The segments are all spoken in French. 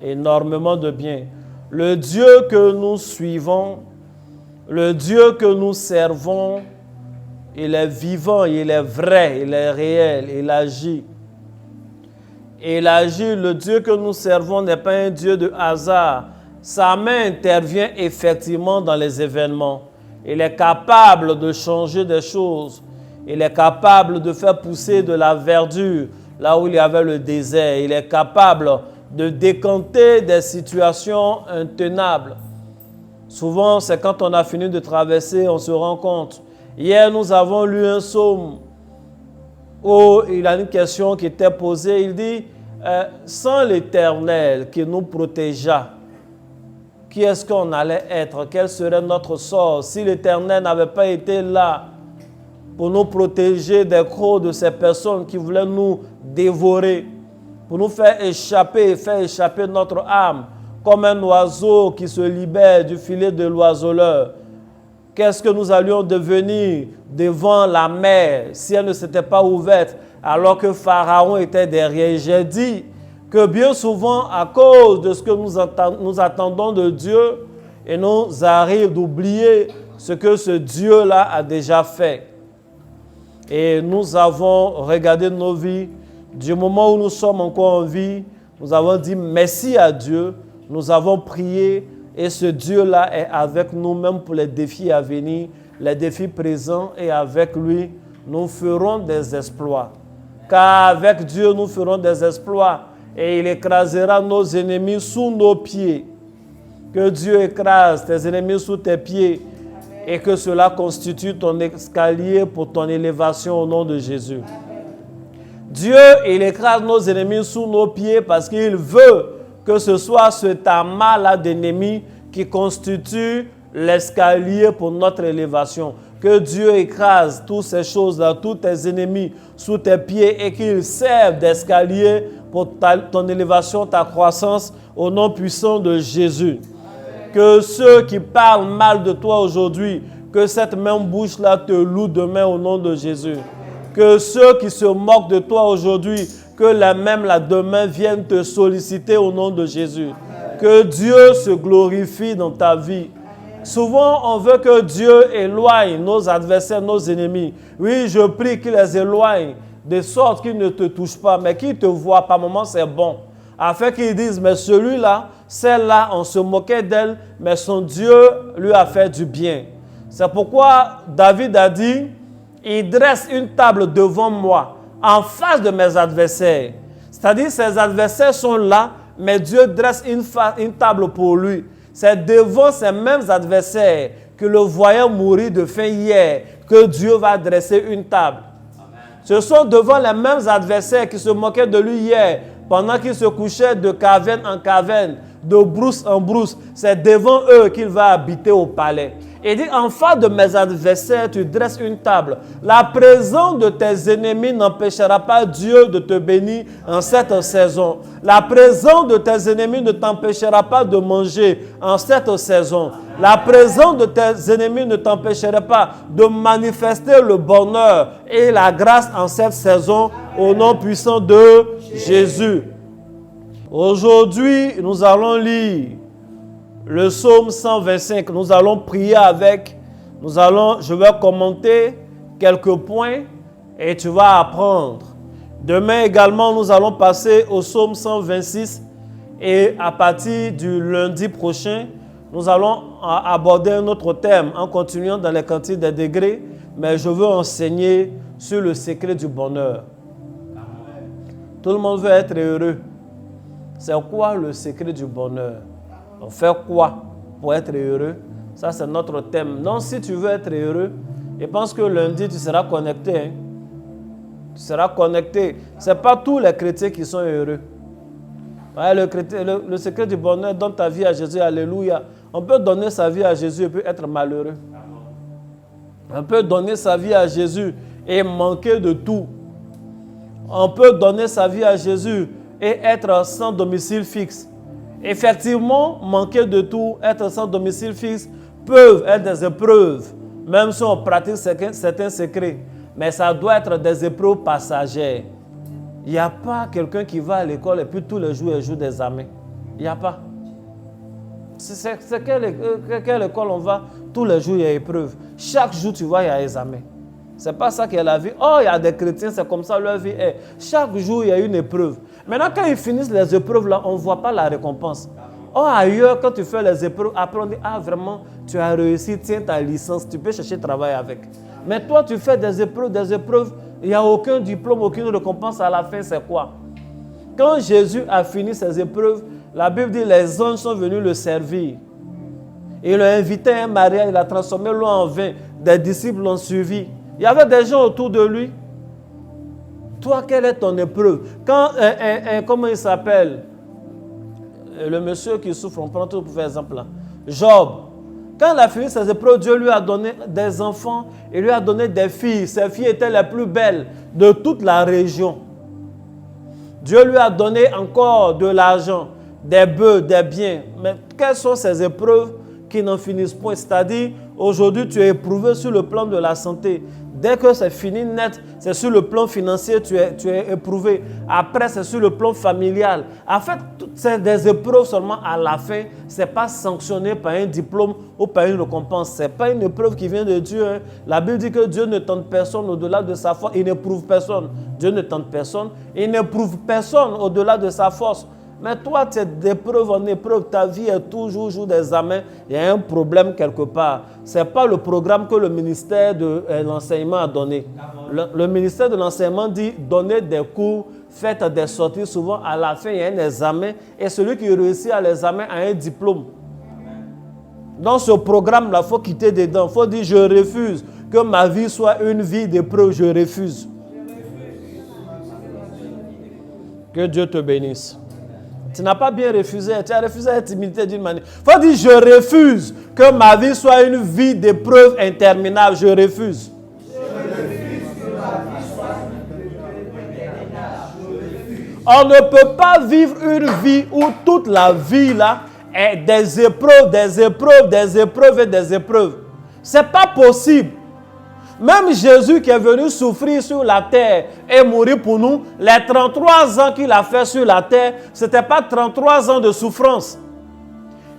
énormément de bien. Le Dieu que nous suivons, le Dieu que nous servons, il est vivant, il est vrai, il est réel, il agit. Il agit, le Dieu que nous servons n'est pas un Dieu de hasard. Sa main intervient effectivement dans les événements. Il est capable de changer des choses. Il est capable de faire pousser de la verdure là où il y avait le désert. Il est capable de décanter des situations intenables. Souvent, c'est quand on a fini de traverser, on se rend compte. Hier, nous avons lu un psaume où il y a une question qui était posée. Il dit, sans l'Éternel qui nous protégeait, qui est-ce qu'on allait être? Quel serait notre sort si l'Éternel n'avait pas été là pour nous protéger des crocs de ces personnes qui voulaient nous dévorer, pour nous faire échapper notre âme, comme un oiseau qui se libère du filet de l'oiseleur. Qu'est-ce que nous allions devenir devant la mer si elle ne s'était pas ouverte alors que Pharaon était derrière? J'ai dit que bien souvent, à cause de ce que nous attendons de Dieu, il nous arrive d'oublier ce que ce Dieu-là a déjà fait. Et nous avons regardé nos vies, du moment où nous sommes encore en vie, nous avons dit merci à Dieu, nous avons prié et ce Dieu-là est avec nous même pour les défis à venir, les défis présents, et avec lui, nous ferons des exploits. Car avec Dieu, nous ferons des exploits et il écrasera nos ennemis sous nos pieds. Que Dieu écrase tes ennemis sous tes pieds. Et que cela constitue ton escalier pour ton élévation au nom de Jésus. Dieu, il écrase nos ennemis sous nos pieds parce qu'il veut que ce soit cet amas-là d'ennemis qui constitue l'escalier pour notre élévation. Que Dieu écrase toutes ces choses-là, tous tes ennemis sous tes pieds et qu'ils servent d'escalier pour ton élévation, ta croissance au nom puissant de Jésus. Que ceux qui parlent mal de toi aujourd'hui, que cette même bouche-là te loue demain au nom de Jésus. Que ceux qui se moquent de toi aujourd'hui, que la même là demain viennent te solliciter au nom de Jésus. Que Dieu se glorifie dans ta vie. Souvent, on veut que Dieu éloigne nos adversaires, nos ennemis. Oui, je prie qu'il les éloigne de sorte qu'ils ne te touchent pas, mais qu'ils te voient par moments, c'est bon. Afin qu'ils disent, mais celui-là, celle-là, on se moquait d'elle, mais son Dieu lui a fait du bien. C'est pourquoi David a dit, il dresse une table devant moi, en face de mes adversaires. C'est-à-dire, ses adversaires sont là, mais Dieu dresse une table pour lui. C'est devant ces mêmes adversaires que le voyant mourir de faim hier, que Dieu va dresser une table. Amen. Ce sont devant les mêmes adversaires qui se moquaient de lui hier, pendant qu'il se couchait de caverne en caverne, de brousse en brousse. C'est devant eux qu'il va habiter au palais. Il dit, en face de mes adversaires, tu dresses une table. La présence de tes ennemis n'empêchera pas Dieu de te bénir en cette saison. La présence de tes ennemis ne t'empêchera pas de manger en cette saison. La présence de tes ennemis ne t'empêchera pas de manifester le bonheur et la grâce en cette saison au nom puissant de Jésus. Aujourd'hui, nous allons lire le psaume 125, nous allons prier avec, je vais commenter quelques points et tu vas apprendre. Demain également, nous allons passer au psaume 126 et à partir du lundi prochain, nous allons aborder un autre thème en continuant dans les cantiques des degrés, mais je veux enseigner sur le secret du bonheur. Tout le monde veut être heureux. C'est quoi le secret du bonheur? On fait quoi pour être heureux? Ça, c'est notre thème. Donc, si tu veux être heureux, je pense que lundi, tu seras connecté. Hein? Tu seras connecté. Ce n'est pas tous les chrétiens qui sont heureux. Ouais, le secret du bonheur, donne ta vie à Jésus. Alléluia. On peut donner sa vie à Jésus et puis être malheureux. On peut donner sa vie à Jésus et manquer de tout. On peut donner sa vie à Jésus et être sans domicile fixe. Effectivement, manquer de tout, être sans domicile fixe, peuvent être des épreuves, même si on pratique certains secrets. Mais ça doit être des épreuves passagères. Il n'y a pas quelqu'un qui va à l'école et puis tous les jours, il joue des examens. Il n'y a pas. C'est quelle école on va? Tous les jours, il y a épreuve. Chaque jour, tu vois, il y a examen. Ce n'est pas ça qui est la vie. Oh, il y a des chrétiens, c'est comme ça leur vie est. Chaque jour, il y a une épreuve. Maintenant, quand ils finissent les épreuves, là, on ne voit pas la récompense. Oh, ailleurs, quand tu fais les épreuves, après on dit, ah, vraiment, tu as réussi, tiens ta licence, tu peux chercher travail avec. Mais toi, tu fais des épreuves, il n'y a aucun diplôme, aucune récompense à la fin, c'est quoi? Quand Jésus a fini ses épreuves, la Bible dit, les anges sont venus le servir. Il a invité un mariage, il a transformé l'eau en vin. Des disciples l'ont suivi. Il y avait des gens autour de lui. Toi, quelle est ton épreuve? Quand, comment il s'appelle? Le monsieur qui souffre, on prend tout pour faire exemple là. Job. Quand il a fini ses épreuves, Dieu lui a donné des enfants, il lui a donné des filles. Ses filles étaient les plus belles de toute la région. Dieu lui a donné encore de l'argent, des bœufs, des biens. Mais quelles sont ces épreuves qui n'en finissent point? C'est-à-dire, aujourd'hui, tu es éprouvé sur le plan de la santé. Dès que c'est fini net, c'est sur le plan financier, tu es éprouvé. Après, c'est sur le plan familial. En fait, c'est des épreuves seulement à la fin. Ce n'est pas sanctionné par un diplôme ou par une récompense. Ce n'est pas une épreuve qui vient de Dieu. Hein. La Bible dit que Dieu ne tente personne au-delà de sa force. Il n'éprouve personne. Dieu ne tente personne. Il n'éprouve personne au-delà de sa force. Mais toi, tu es d'épreuve en épreuve, ta vie est toujours jour d'examen, il y a un problème quelque part. Ce n'est pas le programme que le ministère de l'enseignement a donné. Le ministère de l'enseignement dit donner des cours, faites des sorties, souvent à la fin il y a un examen et celui qui réussit à l'examen a un diplôme. Dans ce programme-là, il faut quitter dedans, il faut dire je refuse que ma vie soit une vie d'épreuve, je refuse. Que Dieu te bénisse. Tu n'as pas bien refusé, tu as refusé la timidité d'une manière. Il faut dire, je refuse que ma vie soit une vie d'épreuve interminable. Je refuse. On ne peut pas vivre une vie où toute la vie là est des épreuves, des épreuves, des épreuves et des épreuves. Ce n'est pas possible. Même Jésus qui est venu souffrir sur la terre et mourir pour nous, les 33 ans qu'il a fait sur la terre, ce n'était pas 33 ans de souffrance.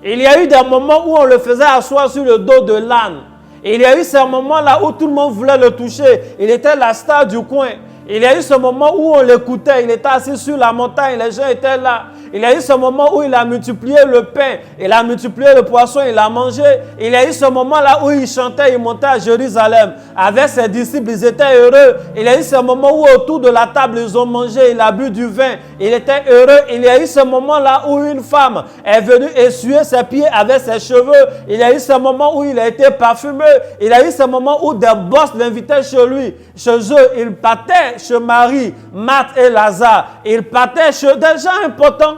Il y a eu des moments où on le faisait asseoir sur le dos de l'âne. Il y a eu ces moments-là où tout le monde voulait le toucher. Il était la star du coin. Il y a eu ce moment où on l'écoutait. Il était assis sur la montagne. Les gens étaient là. Il y a eu ce moment où il a multiplié le pain. Il a multiplié le poisson. Il a mangé. Il y a eu ce moment-là où il chantait. Il montait à Jérusalem. Avec ses disciples, ils étaient heureux. Il y a eu ce moment où autour de la table, ils ont mangé. Il a bu du vin. Il était heureux. Il y a eu ce moment-là où une femme est venue essuyer ses pieds avec ses cheveux. Il y a eu ce moment où il a été parfumé. Il y a eu ce moment où des boss l'invitaient chez lui. Chez eux, il partait chez Marie, Marthe et Lazare. Il partait chez des gens importants.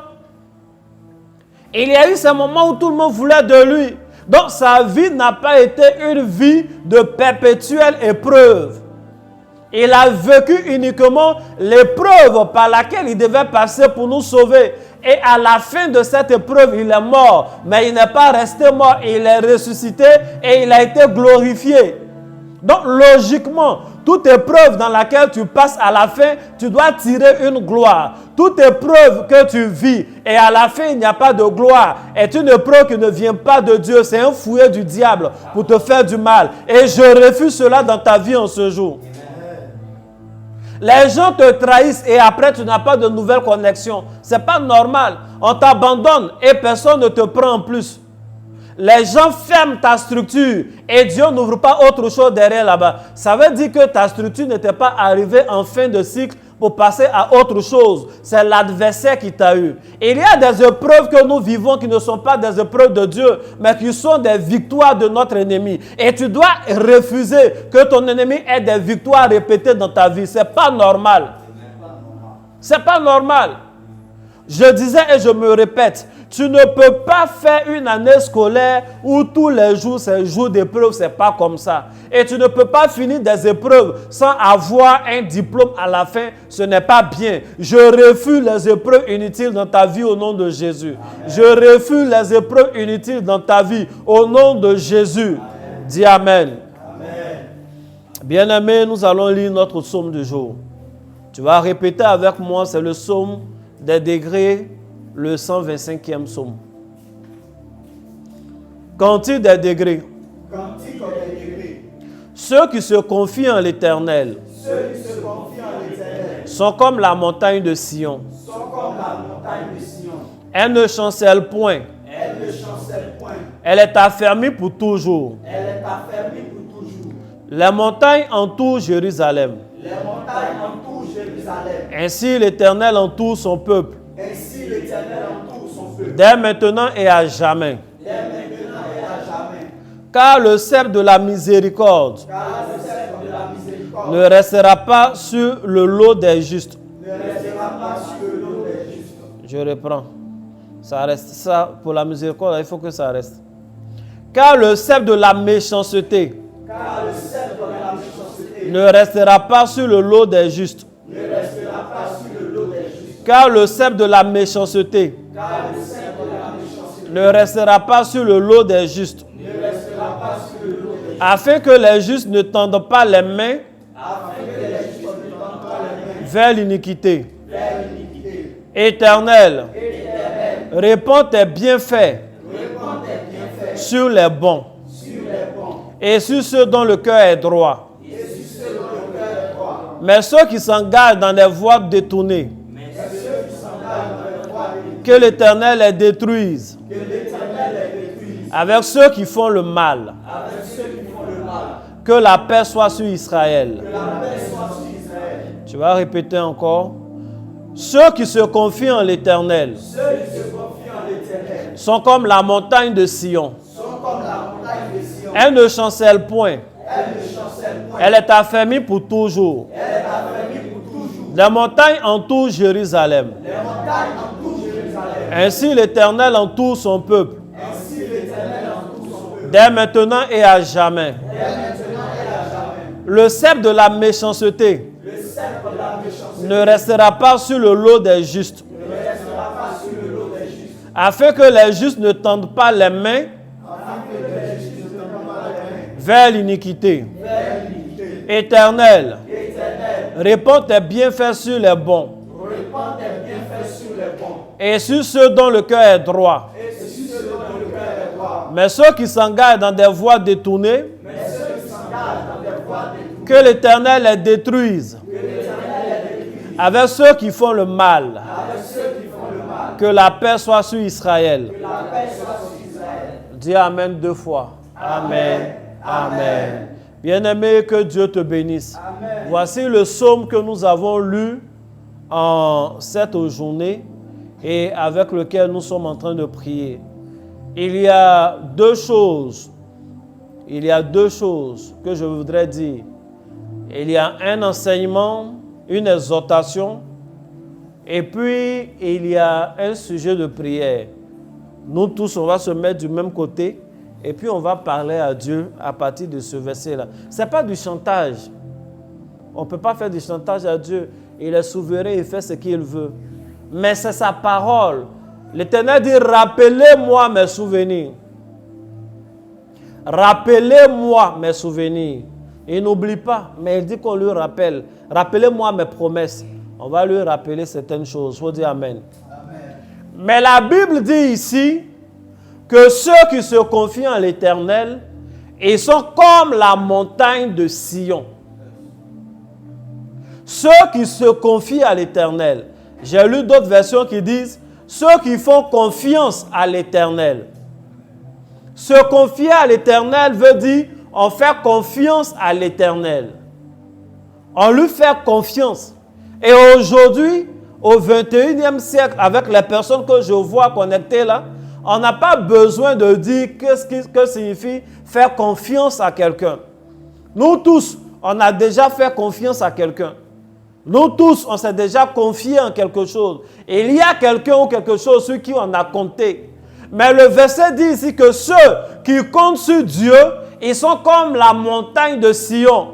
Il y a eu ce moment où tout le monde voulait de lui. Donc sa vie n'a pas été une vie de perpétuelle épreuve. Il a vécu uniquement l'épreuve par laquelle il devait passer pour nous sauver. Et à la fin de cette épreuve, il est mort. Mais il n'est pas resté mort. Il est ressuscité et il a été glorifié. Donc logiquement, toute épreuve dans laquelle tu passes à la fin, tu dois tirer une gloire. Toute épreuve que tu vis et à la fin il n'y a pas de gloire est une épreuve qui ne vient pas de Dieu. C'est un fouet du diable pour te faire du mal. Et je refuse cela dans ta vie en ce jour. Les gens te trahissent et après tu n'as pas de nouvelles connexions. Ce n'est pas normal. On t'abandonne et personne ne te prend en plus. Les gens ferment ta structure et Dieu n'ouvre pas autre chose derrière là-bas. Ça veut dire que ta structure n'était pas arrivée en fin de cycle pour passer à autre chose. C'est l'adversaire qui t'a eu. Il y a des épreuves que nous vivons qui ne sont pas des épreuves de Dieu, mais qui sont des victoires de notre ennemi. Et tu dois refuser que ton ennemi ait des victoires répétées dans ta vie. Ce n'est pas normal. Ce n'est pas normal. Je disais et je me répète, tu ne peux pas faire une année scolaire où tous les jours c'est jour d'épreuve, c'est pas comme ça. Et tu ne peux pas finir des épreuves sans avoir un diplôme à la fin, ce n'est pas bien. Je refuse les épreuves inutiles dans ta vie au nom de Jésus. Amen. Je refuse les épreuves inutiles dans ta vie au nom de Jésus. Amen. Dis Amen. Amen. Bien-aimés, nous allons lire notre psaume du jour. Tu vas répéter avec moi, c'est le psaume des degrés le 125e psaume. Cantique des degrés. Cantique des degrés. Ceux qui se confient en l'Éternel Ceux qui se confient en l'Éternel sont comme la montagne de Sion. sont comme la montagne de Sion. Elle ne chancelle point. Elle ne chancelle point. Elle est affermie pour toujours. Elle est affermie pour toujours. Les montagnes entourent Jérusalem. Les montagnes entourent Jérusalem. Ainsi l'Éternel entoure son peuple. Ainsi l'Éternel entoure son peuple. Dès maintenant et à jamais. Dès maintenant et à jamais. Car le sceptre de la miséricorde Car le sceptre de la miséricorde ne restera pas sur le lot des justes. ne restera pas sur le dos des justes. Je reprends. Ça reste. Ça, pour la miséricorde, il faut que ça reste. Car le sceptre de la méchanceté Car le sceptre de la méchanceté ne restera pas sur le lot des justes. ne restera pas sur le dos des justes. Car le sceptre de la méchanceté Car le sceptre de la méchanceté ne restera pas sur le lot des justes. ne restera pas sur le dos des justes. Afin que les justes ne tendent pas les mains Afin que les justes ne tendent pas les mains vers l'iniquité. vers l'iniquité. Éternel, répands tes bienfaits Répands tes bienfaits sur les bons sur les bons et sur ceux dont le cœur est droit. et sur ceux dont le cœur est droit. Mais ceux qui s'engagent dans des voies détournées, Mais ceux qui s'engagent dans les voies de que l'Éternel les détruise. que l'Éternel les détruise. Avec ceux qui font le mal, Avec ceux qui font le mal. que la paix soit sur Israël. Que la paix soit sur Israël. Tu vas répéter encore. Ceux qui se confient en l'Éternel Ceux qui se confient en l'Éternel sont comme la montagne de Sion. sont comme la montagne de Sion. Elle ne chancelle point. Elle ne chancelle point. Elle est affermie pour toujours. Elle est affermie pour toujours. Les montagnes entourent Jérusalem. Les montagnes entourent Jérusalem. Ainsi l'Éternel entoure son peuple. Ainsi l'Éternel entoure son peuple. Dès maintenant et à jamais. Dès maintenant et à jamais. Le sceptre de la méchanceté Le sceptre de la méchanceté ne restera pas sur le lot des justes, ne restera pas sur le lot des justes. afin que les justes ne tendent pas les mains Afin que les justes ne tendent pas les mains vers l'iniquité. vers l'iniquité. Éternel, Éternel, répands tes bienfaits sur les bons répands tes bienfaits sur les bons et sur ceux dont le cœur est droit. et sur ceux dont le cœur est droit. Mais ceux qui s'engagent dans des voies détournées, Mais ceux qui s'engagent dans des voies détournées, que l'Éternel les détruise. que l'Éternel les détruise. Avec ceux qui font le mal, Avec ceux qui font le mal, que la paix soit sur Israël. que la paix soit sur Israël. Dis Amen 2 fois. Amen. Amen. Bien-aimé, que Dieu te bénisse. Amen. Voici le psaume que nous avons lu en cette journée et avec lequel nous sommes en train de prier. Il y a deux choses. Il y a deux choses que je voudrais dire. Il y a un enseignement, une exhortation, et puis il y a un sujet de prière. Nous tous, on va se mettre du même côté, et puis on va parler à Dieu à partir de ce verset-là. Ce n'est pas du chantage. On ne peut pas faire du chantage à Dieu. Il est souverain, il fait ce qu'il veut. Mais c'est sa parole. L'Éternel dit, rappelez-moi mes souvenirs. Rappelez-moi mes souvenirs. Il n'oublie pas, mais il dit qu'on lui rappelle. Rappelez-moi mes promesses. On va lui rappeler certaines choses. Il faut dire Amen. Amen. Mais la Bible dit ici que ceux qui se confient en l'Éternel, ils sont comme la montagne de Sion. Ceux qui se confient à l'Éternel. J'ai lu d'autres versions qui disent ceux qui font confiance à l'Éternel. Se confier à l'Éternel veut dire on fait confiance à l'Éternel. On lui fait confiance. Et aujourd'hui, au 21e siècle, avec les personnes que je vois connectées là, on n'a pas besoin de dire que signifie faire confiance à quelqu'un. Nous tous, on a déjà fait confiance à quelqu'un. Nous tous, on s'est déjà confié en quelque chose. Et il y a quelqu'un ou quelque chose sur qui on a compté. Mais le verset dit ici que ceux qui comptent sur Dieu, ils sont comme la montagne de Sion.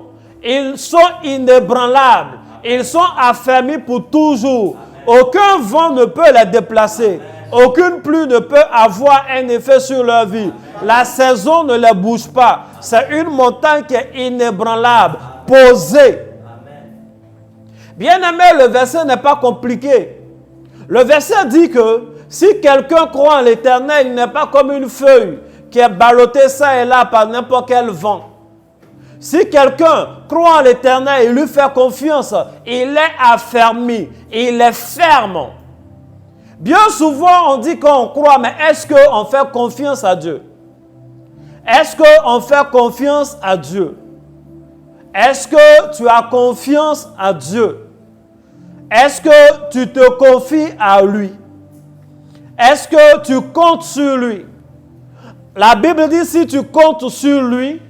Ils sont inébranlables. Ils sont affermis pour toujours. Aucun vent ne peut les déplacer. Aucune pluie ne peut avoir un effet sur leur vie. La saison ne les bouge pas. C'est une montagne qui est inébranlable, posée. Bien aimé, le verset n'est pas compliqué. Le verset dit que Si quelqu'un croit en l'Éternel, il n'est pas comme une feuille qui est ballottée ça et là par n'importe quel vent. Si quelqu'un croit en l'Éternel et lui fait confiance, il est affermi, il est ferme. Bien souvent, on dit qu'on croit, mais est-ce qu'on fait confiance à Dieu? Est-ce qu'on fait confiance à Dieu? Est-ce que tu as confiance à Dieu? Est-ce que tu te confies à lui? Est-ce que tu comptes sur lui? La Bible dit, si tu comptes sur lui,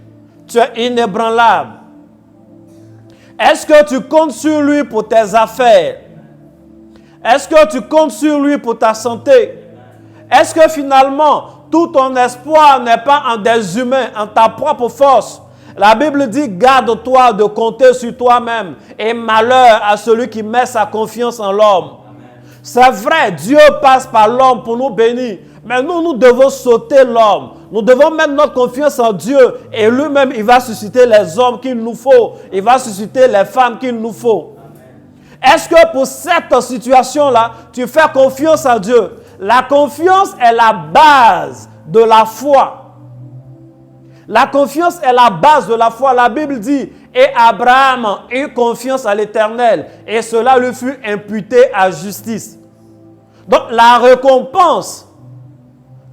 tu es inébranlable. Est-ce que tu comptes sur lui pour tes affaires? Est-ce que tu comptes sur lui pour ta santé? Est-ce que finalement, tout ton espoir n'est pas en des humains, en ta propre force? La Bible dit, garde-toi de compter sur toi-même et malheur à celui qui met sa confiance en l'homme. C'est vrai, Dieu passe par l'homme pour nous bénir, mais nous devons sauter l'homme. Nous devons mettre notre confiance en Dieu et lui-même, il va susciter les hommes qu'il nous faut. Il va susciter les femmes qu'il nous faut. Est-ce que pour cette situation-là, tu fais confiance à Dieu? La confiance est la base de la foi. La confiance est la base de la foi. La Bible dit, et Abraham eut confiance à l'Éternel, et cela lui fut imputé à justice. Donc la récompense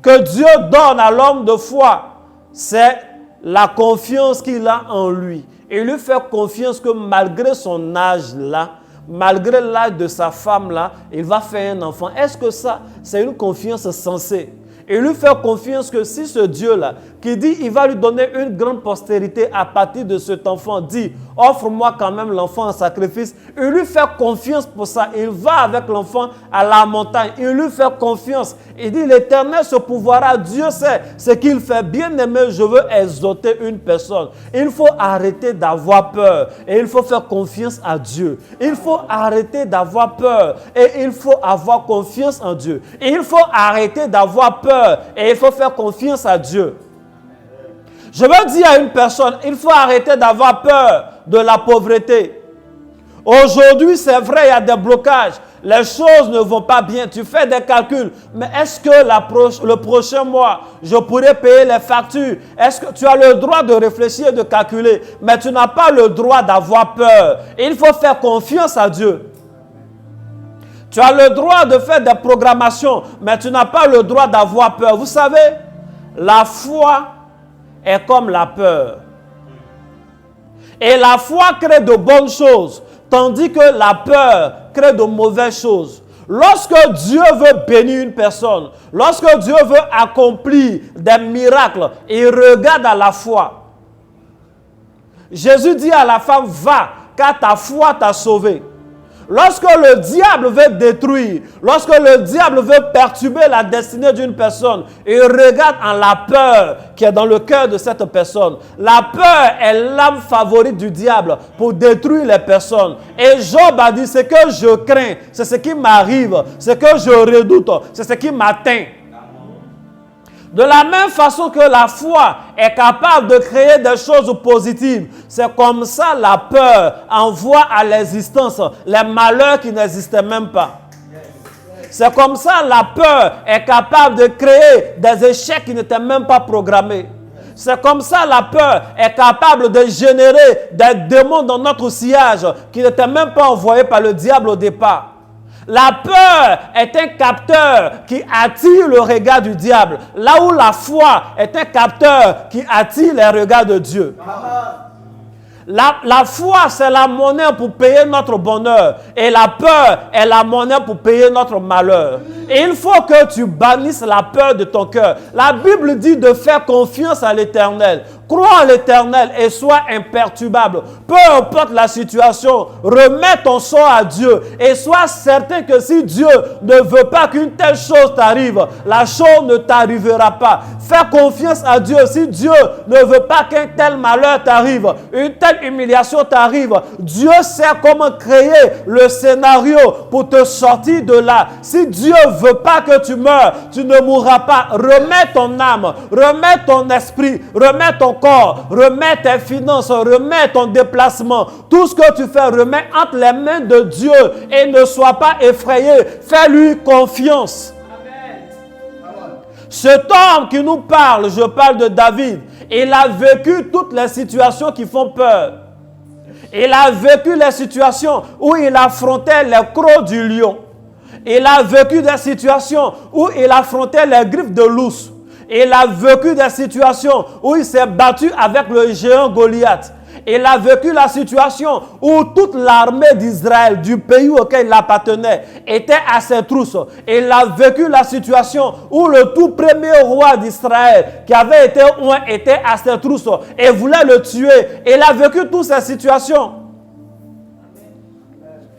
que Dieu donne à l'homme de foi, c'est la confiance qu'il a en lui. Et il lui fait confiance que malgré son âge là, malgré l'âge de sa femme là, il va faire un enfant. Est-ce que ça, c'est une confiance sensée? Et lui fait confiance que si ce Dieu-là, qui dit il va lui donner une grande postérité à partir de cet enfant, dit offre-moi quand même l'enfant en sacrifice, il lui fait confiance pour ça. Il va avec l'enfant à la montagne, il lui fait confiance. Il dit l'Éternel se pourvoira, Dieu sait ce qu'il fait. Bien aimé, je veux exhorter une personne. Il faut arrêter d'avoir peur et il faut faire confiance à Dieu. Il faut arrêter d'avoir peur et il faut avoir confiance en Dieu. Et il faut arrêter d'avoir peur et il faut faire confiance à Dieu. Je veux dire à une personne, il faut arrêter d'avoir peur de la pauvreté. Aujourd'hui, c'est vrai, il y a des blocages. Les choses ne vont pas bien. Tu fais des calculs. Mais est-ce que le prochain mois, je pourrai payer les factures? Est-ce que tu as le droit de réfléchir et de calculer? Mais tu n'as pas le droit d'avoir peur. Il faut faire confiance à Dieu. Tu as le droit de faire des programmations, mais tu n'as pas le droit d'avoir peur. Vous savez, la foi est comme la peur. Et la foi crée de bonnes choses, tandis que la peur crée de mauvaises choses. Lorsque Dieu veut bénir une personne, lorsque Dieu veut accomplir des miracles, il regarde à la foi. Jésus dit à la femme, va, car ta foi t'a sauvé. Lorsque le diable veut détruire, lorsque le diable veut perturber la destinée d'une personne, il regarde en la peur qui est dans le cœur de cette personne. La peur est l'âme favorite du diable pour détruire les personnes. Et Job a dit, ce que je crains, c'est ce qui m'arrive, ce que je redoute, c'est ce qui m'atteint. De la même façon que la foi est capable de créer des choses positives, c'est comme ça la peur envoie à l'existence les malheurs qui n'existaient même pas. C'est comme ça la peur est capable de créer des échecs qui n'étaient même pas programmés. C'est comme ça la peur est capable de générer des démons dans notre sillage qui n'étaient même pas envoyés par le diable au départ. La peur est un capteur qui attire le regard du diable, là où la foi est un capteur qui attire les regards de Dieu. La foi, c'est la monnaie pour payer notre bonheur. Et la peur est la monnaie pour payer notre malheur. Et il faut que tu bannisses la peur de ton cœur. La Bible dit de faire confiance à l'Éternel. Crois en l'Éternel et sois imperturbable. Peu importe la situation, remets ton sort à Dieu. Et sois certain que si Dieu ne veut pas qu'une telle chose t'arrive, la chose ne t'arrivera pas. Fais confiance à Dieu. Si Dieu ne veut pas qu'un tel malheur t'arrive, une telle humiliation t'arrive, Dieu sait comment créer le scénario pour te sortir de là. Si Dieu ne veut pas que tu meurs, tu ne mourras pas. Remets ton âme, remets ton esprit, remets ton corps, remets tes finances, remets ton déplacement. Tout ce que tu fais, remets entre les mains de Dieu et ne sois pas effrayé. Fais-lui confiance. Cet homme qui nous parle, je parle de David, il a vécu toutes les situations qui font peur. Il a vécu les situations où il affrontait les crocs du lion. Il a vécu des situations où il affrontait les griffes de l'ours. Il a vécu des situations où il s'est battu avec le géant Goliath. Il a vécu la situation où toute l'armée d'Israël, du pays auquel il appartenait, était à ses trousses. Il a vécu la situation où le tout premier roi d'Israël, qui avait été oint, était à ses trousses et voulait le tuer. Il a vécu toutes ces situations.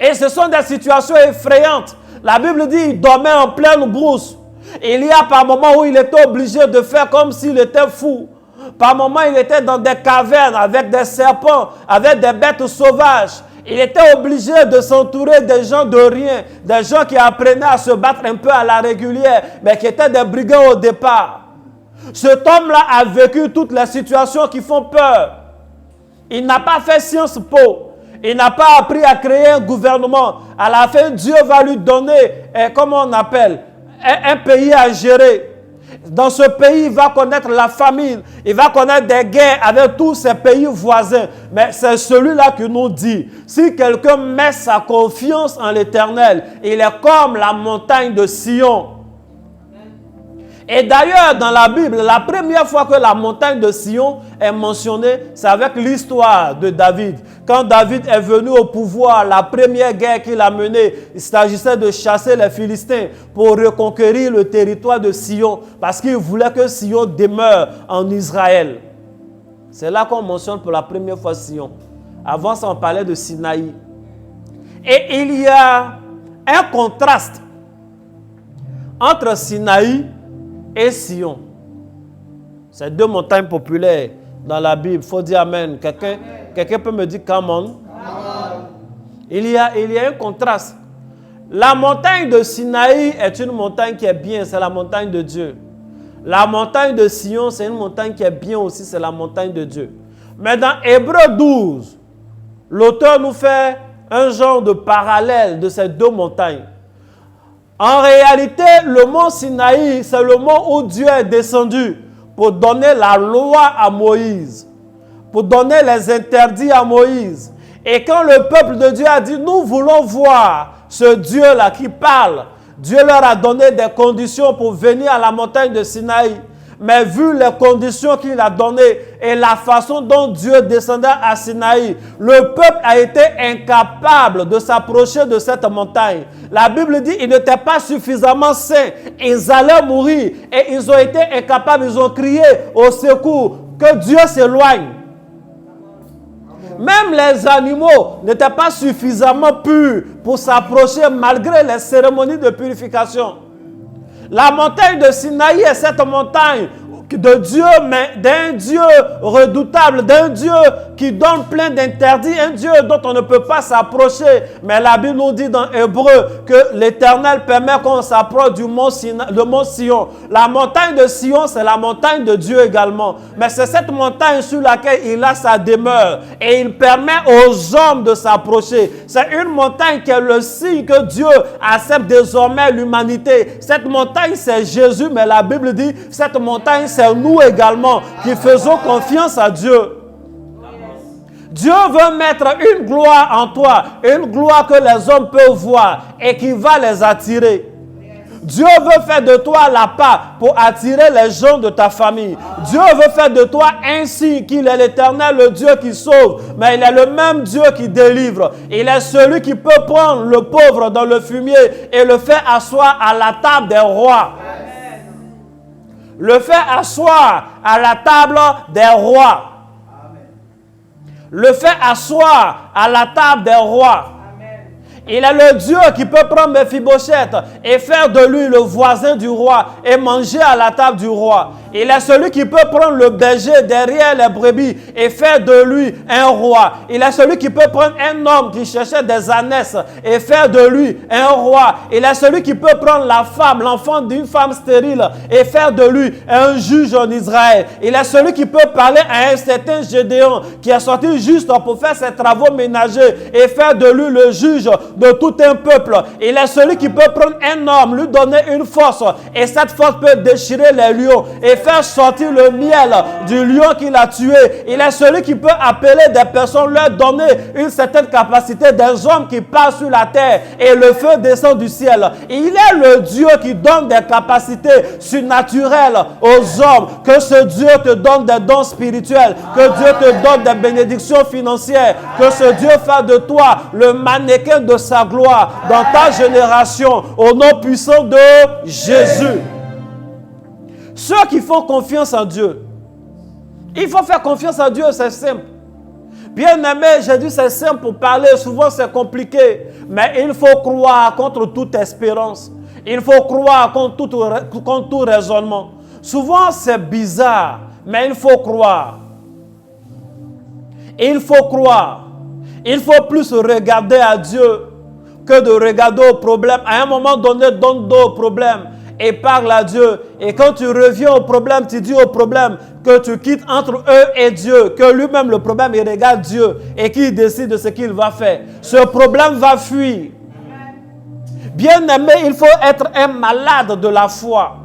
Et ce sont des situations effrayantes. La Bible dit qu'il dormait en pleine brousse. Il y a par moments où il était obligé de faire comme s'il était fou. Par moments, il était dans des cavernes avec des serpents, avec des bêtes sauvages. Il était obligé de s'entourer des gens de rien, des gens qui apprenaient à se battre un peu à la régulière, mais qui étaient des brigands au départ. Cet homme-là a vécu toutes les situations qui font peur. Il n'a pas fait Sciences Po. Il n'a pas appris à créer un gouvernement. À la fin, Dieu va lui donner, comment on appelle, un pays à gérer. Dans ce pays, il va connaître la famine. Il va connaître des guerres avec tous ses pays voisins. Mais c'est celui-là qui nous dit, si quelqu'un met sa confiance en l'Éternel, il est comme la montagne de Sion. Et d'ailleurs, dans la Bible, la première fois que la montagne de Sion est mentionnée, c'est avec l'histoire de David. Quand David est venu au pouvoir, la première guerre qu'il a menée, il s'agissait de chasser les Philistins pour reconquérir le territoire de Sion, parce qu'il voulait que Sion demeure en Israël. C'est là qu'on mentionne pour la première fois Sion. Avant ça, on parlait de Sinaï. Et il y a un contraste entre Sinaï et Sion. C'est deux montagnes populaires dans la Bible. Il faut dire Amen. Quelqu'un peut me dire come on? Amen. Il y a un contraste. La montagne de Sinaï est une montagne qui est bien, c'est la montagne de Dieu. La montagne de Sion, c'est une montagne qui est bien aussi, c'est la montagne de Dieu. Mais dans Hébreux 12, l'auteur nous fait un genre de parallèle de ces deux montagnes. En réalité, le mont Sinaï, c'est le mont où Dieu est descendu pour donner la loi à Moïse, pour donner les interdits à Moïse. Et quand le peuple de Dieu a dit, nous voulons voir ce Dieu-là qui parle, Dieu leur a donné des conditions pour venir à la montagne de Sinaï. Mais vu les conditions qu'il a données et la façon dont Dieu descendait à Sinaï, le peuple a été incapable de s'approcher de cette montagne. La Bible dit qu'ils n'étaient pas suffisamment saints. Ils allaient mourir et ils ont été incapables. Ils ont crié au secours que Dieu s'éloigne. Même les animaux n'étaient pas suffisamment purs pour s'approcher malgré les cérémonies de purification. La montagne de Sinaï est cette montagne de Dieu, mais d'un Dieu redoutable, d'un Dieu qui donne plein d'interdits, un Dieu dont on ne peut pas s'approcher. Mais la Bible nous dit dans Hébreu que l'Éternel permet qu'on s'approche du mont Sion. La montagne de Sion, c'est la montagne de Dieu également. Mais c'est cette montagne sur laquelle il a sa demeure. Et il permet aux hommes de s'approcher. C'est une montagne qui est le signe que Dieu accepte désormais l'humanité. Cette montagne, c'est Jésus, mais la Bible dit, cette montagne, c'est nous également qui faisons confiance à Dieu. Dieu veut mettre une gloire en toi, une gloire que les hommes peuvent voir et qui va les attirer. Dieu veut faire de toi la part pour attirer les gens de ta famille. Dieu veut faire de toi un signe qu'il est l'Éternel, le Dieu qui sauve, mais il est le même Dieu qui délivre. Il est celui qui peut prendre le pauvre dans le fumier et le faire asseoir à la table des rois. Le faire asseoir à la table des rois. Le faire asseoir à la table des rois. Il est le Dieu qui peut prendre Mephibosheth et faire de lui le voisin du roi et manger à la table du roi. Il est celui qui peut prendre le berger derrière les brebis et faire de lui un roi. Il est celui qui peut prendre un homme qui cherchait des ânesses et faire de lui un roi. Il est celui qui peut prendre la femme, l'enfant d'une femme stérile et faire de lui un juge en Israël. Il est celui qui peut parler à un certain Gédéon qui est sorti juste pour faire ses travaux ménagers et faire de lui le juge de tout un peuple. Il est celui qui peut prendre un homme, lui donner une force. Et cette force peut déchirer les lions et faire sortir le miel du lion qu'il a tué. Il est celui qui peut appeler des personnes, leur donner une certaine capacité, des hommes qui passent sur la terre et le feu descend du ciel. Il est le Dieu qui donne des capacités surnaturelles aux hommes. Que ce Dieu te donne des dons spirituels, que Dieu te donne des bénédictions financières, que ce Dieu fasse de toi le mannequin de sa gloire dans ta génération, au nom puissant de Jésus. Ceux qui font confiance en Dieu, il faut faire confiance en Dieu, c'est simple. Bien aimé, j'ai dit c'est simple pour parler, souvent c'est compliqué, mais il faut croire contre toute espérance. Il faut croire contre tout raisonnement. Souvent c'est bizarre, mais il faut croire. Il faut croire. Il faut plus regarder à Dieu que de regarder aux problèmes. À un moment donné, donne dos aux problèmes et parle à Dieu. Et quand tu reviens au problème, tu dis au problème que tu quittes entre eux et Dieu, que lui-même le problème, il regarde Dieu et qu'il décide de ce qu'il va faire. Ce problème va fuir. Bien aimé, il faut être un malade de la foi.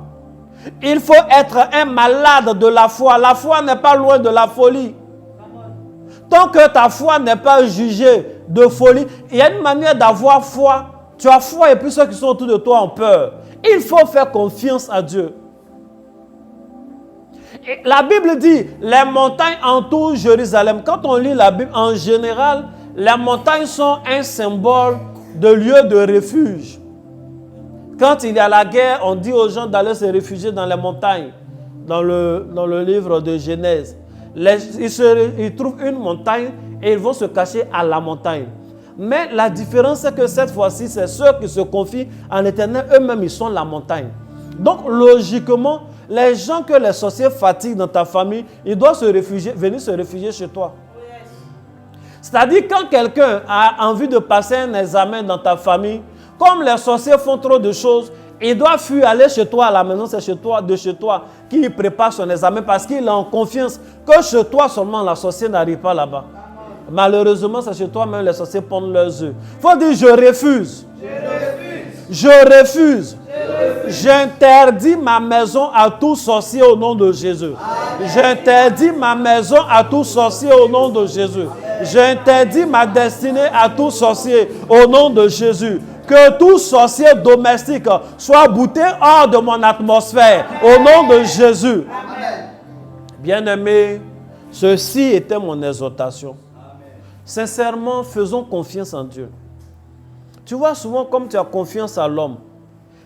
Il faut être un malade de la foi. La foi n'est pas loin de la folie. Tant que ta foi n'est pas jugée de folie, il y a une manière d'avoir foi. Tu as foi et puis ceux qui sont autour de toi ont peur. Il faut faire confiance à Dieu. Et la Bible dit, les montagnes entourent Jérusalem. Quand on lit la Bible, en général, les montagnes sont un symbole de lieu de refuge. Quand il y a la guerre, on dit aux gens d'aller se réfugier dans les montagnes, dans le livre de Genèse. Ils trouvent une montagne et ils vont se cacher à la montagne. Mais la différence, c'est que cette fois-ci, c'est ceux qui se confient en l'Éternel, eux-mêmes, ils sont la montagne. Donc, logiquement, les gens que les sorciers fatiguent dans ta famille, ils doivent venir se réfugier chez toi. C'est-à-dire, quand quelqu'un a envie de passer un examen dans ta famille, comme les sorciers font trop de choses, il doit fuir, aller chez toi à la maison, c'est chez toi qu'il prépare son examen parce qu'il est en confiance que chez toi seulement la sorcière n'arrive pas là-bas. Malheureusement, c'est chez toi même les sorciers pondent leurs œufs. Il faut dire je refuse. Je refuse. J'interdis ma maison à tout sorcier au nom de Jésus. J'interdis ma maison à tout sorcier au nom de Jésus. J'interdis ma destinée à tout sorcier au nom de Jésus. Que tout sorcier domestique soit bouté hors de mon atmosphère au nom de Jésus. Bien-aimés, ceci était mon exhortation. Sincèrement, faisons confiance en Dieu. Tu vois, souvent, comme tu as confiance à l'homme,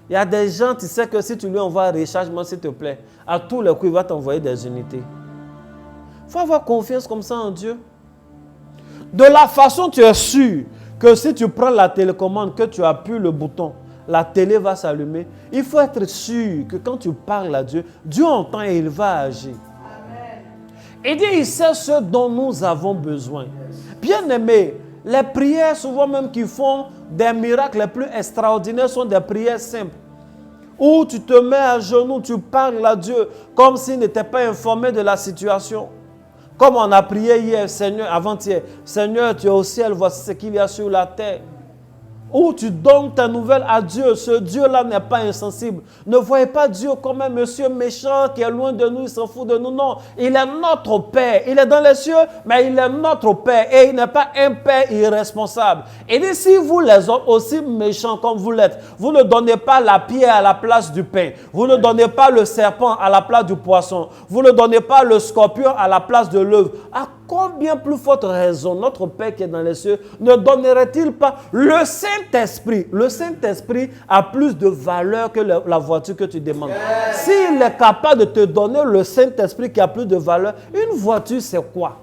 il y a des gens, tu sais que si tu lui envoies un rechargement, s'il te plaît, à tous les coups, il va t'envoyer des unités. Il faut avoir confiance comme ça en Dieu. De la façon, tu es sûr que si tu prends la télécommande, que tu appuies le bouton, la télé va s'allumer. Il faut être sûr que quand tu parles à Dieu, Dieu entend et il va agir. Il dit, il sait ce dont nous avons besoin. Bien aimé, les prières souvent même qui font des miracles les plus extraordinaires sont des prières simples. Où tu te mets à genoux, tu parles à Dieu comme s'il n'était pas informé de la situation. Comme on a prié hier, Seigneur, avant-hier, Seigneur, tu es au ciel, voici ce qu'il y a sur la terre. Où tu donnes ta nouvelle à Dieu. Ce Dieu-là n'est pas insensible. Ne voyez pas Dieu comme un monsieur méchant qui est loin de nous, il s'en fout de nous. Non, il est notre Père. Il est dans les cieux, mais il est notre Père. Et il n'est pas un Père irresponsable. Et dit, si vous les hommes aussi méchants comme vous l'êtes, vous ne donnez pas la pierre à la place du pain. Vous ne donnez pas le serpent à la place du poisson. Vous ne donnez pas le scorpion à la place de l'œuf. À combien plus forte raison notre Père qui est dans les cieux ne donnerait-il pas le Saint-Esprit? Le Saint-Esprit a plus de valeur que la voiture que tu demandes. S'il est capable de te donner le Saint-Esprit qui a plus de valeur, une voiture c'est quoi?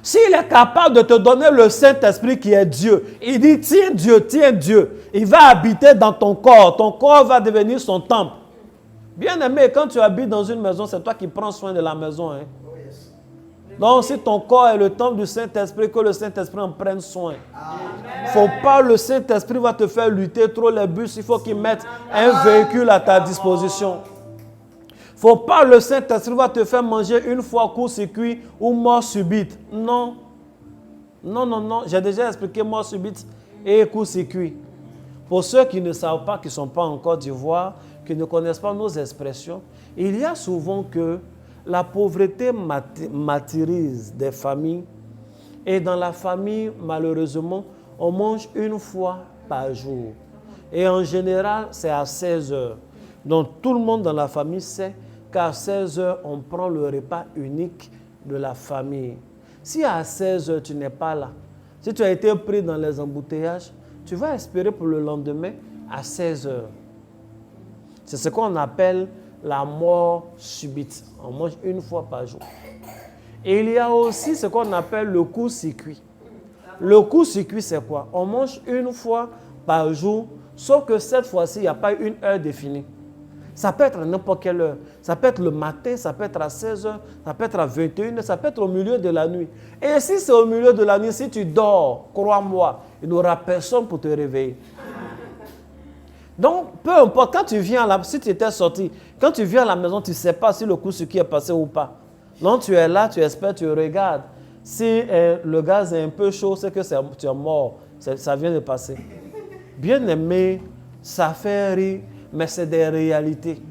S'il est capable de te donner le Saint-Esprit qui est Dieu, il dit tiens Dieu, il va habiter dans ton corps va devenir son temple. Bien aimé, quand tu habites dans une maison, c'est toi qui prends soin de la maison. Donc, si ton corps est le temple du Saint-Esprit, que le Saint-Esprit en prenne soin. Il ne faut pas, le Saint-Esprit va te faire lutter trop les bus. Il faut qu'il mette un véhicule à ta disposition. Il ne faut pas, le Saint-Esprit va te faire manger une fois court-circuit ou mort subite. Non. Non. J'ai déjà expliqué mort subite et court-circuit. Pour ceux qui ne savent pas, qui ne sont pas en Côte d'Ivoire, qui ne connaissent pas nos expressions, il y a souvent que la pauvreté martyrise des familles. Et dans la famille, malheureusement, on mange une fois par jour. Et en général, c'est à 16 heures. Donc tout le monde dans la famille sait qu'à 16 heures, on prend le repas unique de la famille. Si à 16 heures, tu n'es pas là, si tu as été pris dans les embouteillages, tu vas espérer pour le lendemain à 16 heures. C'est ce qu'on appelle la mort subite. On mange une fois par jour. Et il y a aussi ce qu'on appelle le court-circuit. Le court-circuit, c'est quoi? On mange une fois par jour, sauf que cette fois-ci, il n'y a pas une heure définie. Ça peut être à n'importe quelle heure. Ça peut être le matin, ça peut être à 16 heures, ça peut être à 21 heures, ça peut être au milieu de la nuit. Et si c'est au milieu de la nuit, si tu dors, crois-moi, il n'y aura personne pour te réveiller. Donc, peu importe, quand tu viens si tu étais sorti, quand tu viens à la maison, tu ne sais pas si le court-circuit est passé ou pas. Non, tu es là, tu espères, tu regardes. Si le gaz est un peu chaud, c'est que tu es mort. Ça vient de passer. Bien aimé, ça fait rire, mais c'est des réalités.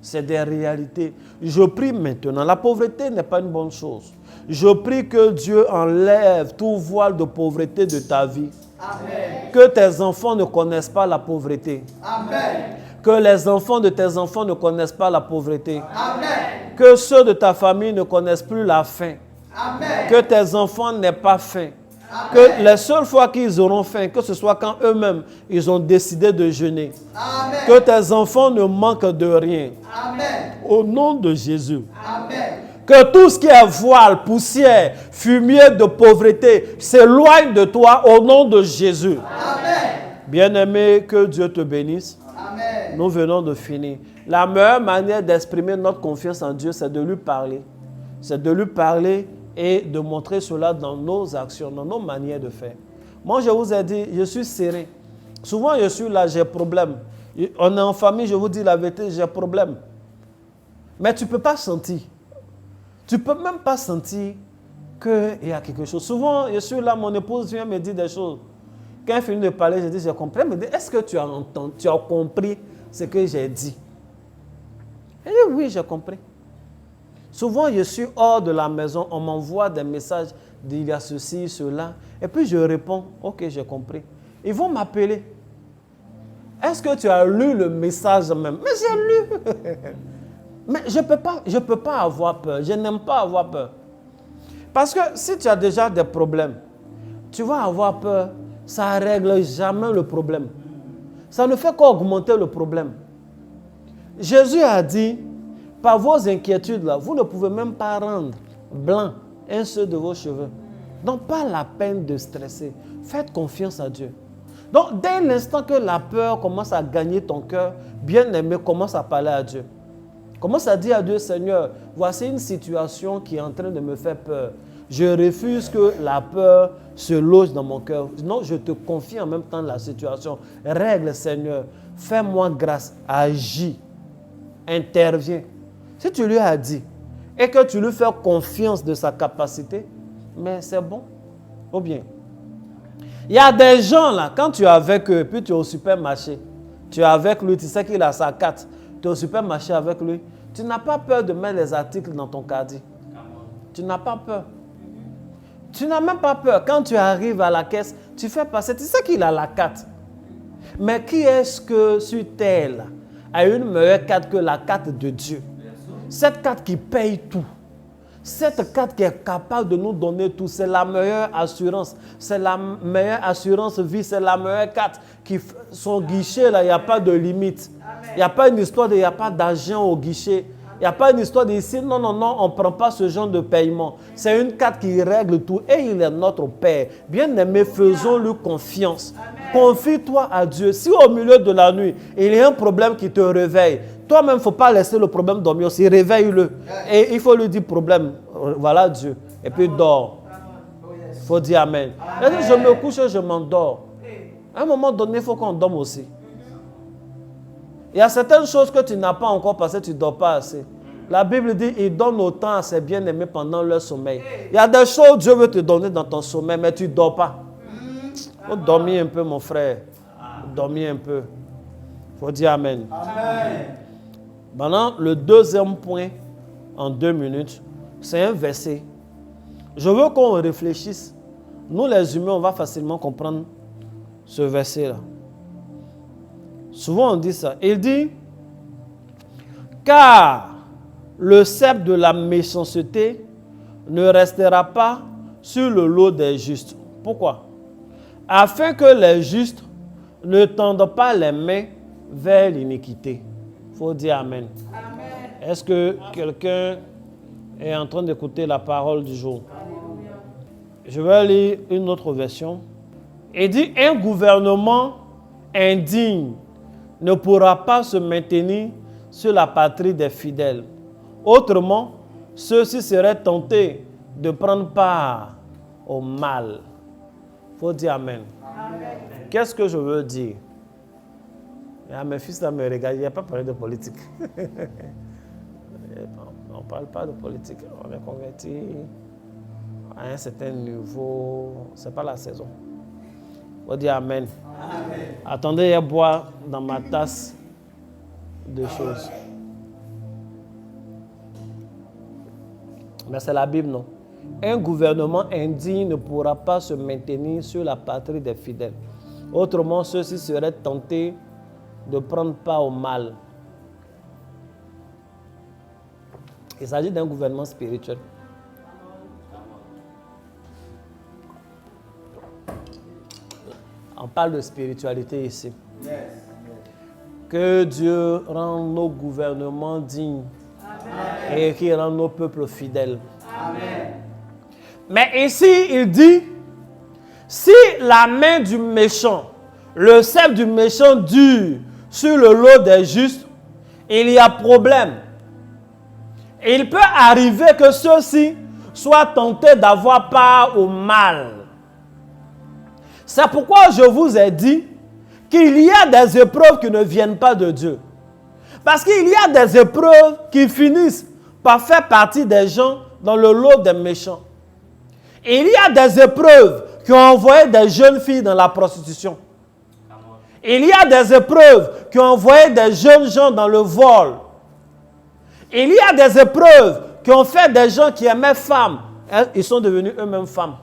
C'est des réalités. Je prie maintenant. La pauvreté n'est pas une bonne chose. Je prie que Dieu enlève tout voile de pauvreté de ta vie. Amen. Que tes enfants ne connaissent pas la pauvreté. Amen. Que les enfants de tes enfants ne connaissent pas la pauvreté. Amen. Que ceux de ta famille ne connaissent plus la faim. Amen. Que tes enfants n'aient pas faim. Amen. Que les seules fois qu'ils auront faim, que ce soit quand eux-mêmes, ils ont décidé de jeûner. Amen. Que tes enfants ne manquent de rien. Amen. Au nom de Jésus. Amen. Que tout ce qui est voile, poussière, fumier de pauvreté s'éloigne de toi au nom de Jésus. Amen. Bien-aimé, que Dieu te bénisse. Amen. Nous venons de finir. La meilleure manière d'exprimer notre confiance en Dieu, c'est de lui parler. C'est de lui parler et de montrer cela dans nos actions, dans nos manières de faire. Moi, je vous ai dit, je suis serein. Souvent, je suis là, j'ai problème. On est en famille, je vous dis la vérité, j'ai problème. Mais tu ne peux pas sentir. Tu ne peux même pas sentir qu'il y a quelque chose. Souvent, je suis là, mon épouse vient me dire des choses. Quand elle finit de parler, je dis, j'ai compris. Elle me dit, est-ce que tu as entendu, tu as compris ce que j'ai dit? Elle dit, oui, j'ai compris. Souvent, je suis hors de la maison, on m'envoie des messages, il y a ceci, cela. Et puis, je réponds, ok, j'ai compris. Ils vont m'appeler. Est-ce que tu as lu le message même? Mais j'ai lu. Mais je ne peux pas avoir peur. Je n'aime pas avoir peur. Parce que si tu as déjà des problèmes, tu vas avoir peur. Ça ne règle jamais le problème. Ça ne fait qu'augmenter le problème. Jésus a dit, par vos inquiétudes, là, vous ne pouvez même pas rendre blanc un seul de vos cheveux. Donc, pas la peine de stresser. Faites confiance à Dieu. Donc, dès l'instant que la peur commence à gagner ton cœur, bien-aimé, commence à parler à Dieu. Commence à dire à Dieu, Seigneur, voici une situation qui est en train de me faire peur. Je refuse que la peur se loge dans mon cœur. Non, je te confie en même temps la situation. Règle, Seigneur. Fais-moi grâce. Agis. Interviens. Si tu lui as dit et que tu lui fais confiance de sa capacité, mais c'est bon. Ou bien, il y a des gens là, quand tu es avec eux, puis tu es au supermarché, tu es avec lui, tu sais qu'il a sa carte, tu es au supermarché avec lui, tu n'as pas peur de mettre les articles dans ton caddie. Tu n'as pas peur. Tu n'as même pas peur. Quand tu arrives à la caisse, tu fais passer, tu sais qu'il a la carte. Mais qui est-ce que sur terre là, a une meilleure carte que la carte de Dieu? Cette carte qui paye tout. Cette carte qui est capable de nous donner tout. C'est la meilleure assurance. C'est la meilleure assurance vie. C'est la meilleure carte. Son guichet, là, il n'y a pas de limite. Il n'y a pas une histoire il n'y a pas d'argent au guichet. Il n'y a pas une histoire d'ici. Non, non, non, on ne prend pas ce genre de paiement. C'est une carte qui règle tout. Et il est notre Père. Bien-aimé, faisons-lui confiance. Confie-toi à Dieu. Si au milieu de la nuit, il y a un problème qui te réveille, toi-même, il ne faut pas laisser le problème dormir aussi. Réveille-le. Et il faut lui dire problème. Voilà Dieu. Et puis dors. Il faut dire Amen. Amen. Je me couche et je m'endors. À un moment donné, il faut qu'on dorme aussi. Il y a certaines choses que tu n'as pas encore parce que tu ne dors pas assez. La Bible dit, il donne autant à ses bien-aimés pendant leur sommeil. Il y a des choses que Dieu veut te donner dans ton sommeil, mais tu ne dors pas. Faut dormir un peu, mon frère. Dormir un peu. Faut dire Amen. Amen. Maintenant, le deuxième point, en 2 minutes, c'est un verset. Je veux qu'on réfléchisse. Nous, les humains, on va facilement comprendre ce verset-là. Souvent, on dit ça. Il dit, car le sceptre de la méchanceté ne restera pas sur le lot des justes. Pourquoi? Afin que les justes ne tendent pas les mains vers l'iniquité. Il faut dire Amen. Amen. Est-ce que quelqu'un est en train d'écouter la parole du jour? Je vais lire une autre version. Il dit, un gouvernement indigne ne pourra pas se maintenir sur la patrie des fidèles. Autrement, ceux-ci seraient tentés de prendre part au mal. Il faut dire Amen. Amen. Qu'est-ce que je veux dire? Mes fils là me regardent, il n'y a pas parlé de politique. On ne parle pas de politique. On est converti à un certain niveau. Ce n'est pas la saison. Il faut dire Amen. Amen. Attendez, je bois dans ma tasse de choses. Mais c'est la Bible, non? Un gouvernement indigne ne pourra pas se maintenir sur la patrie des fidèles. Autrement, ceux-ci seraient tentés de prendre part au mal. Il s'agit d'un gouvernement spirituel. On parle de spiritualité ici. Yes. Que Dieu rende nos gouvernements dignes. Amen. Et qu'il rende nos peuples fidèles. Amen. Mais ici, il dit, si la main du méchant, le sceptre du méchant dure sur le lot des justes, il y a problème. Il peut arriver que ceux-ci soient tentés d'avoir part au mal. C'est pourquoi je vous ai dit qu'il y a des épreuves qui ne viennent pas de Dieu. Parce qu'il y a des épreuves qui finissent par faire partie des gens dans le lot des méchants. Il y a des épreuves qui ont envoyé des jeunes filles dans la prostitution. Il y a des épreuves qui ont envoyé des jeunes gens dans le vol. Il y a des épreuves qui ont fait des gens qui aimaient femmes. Ils sont devenus eux-mêmes femmes.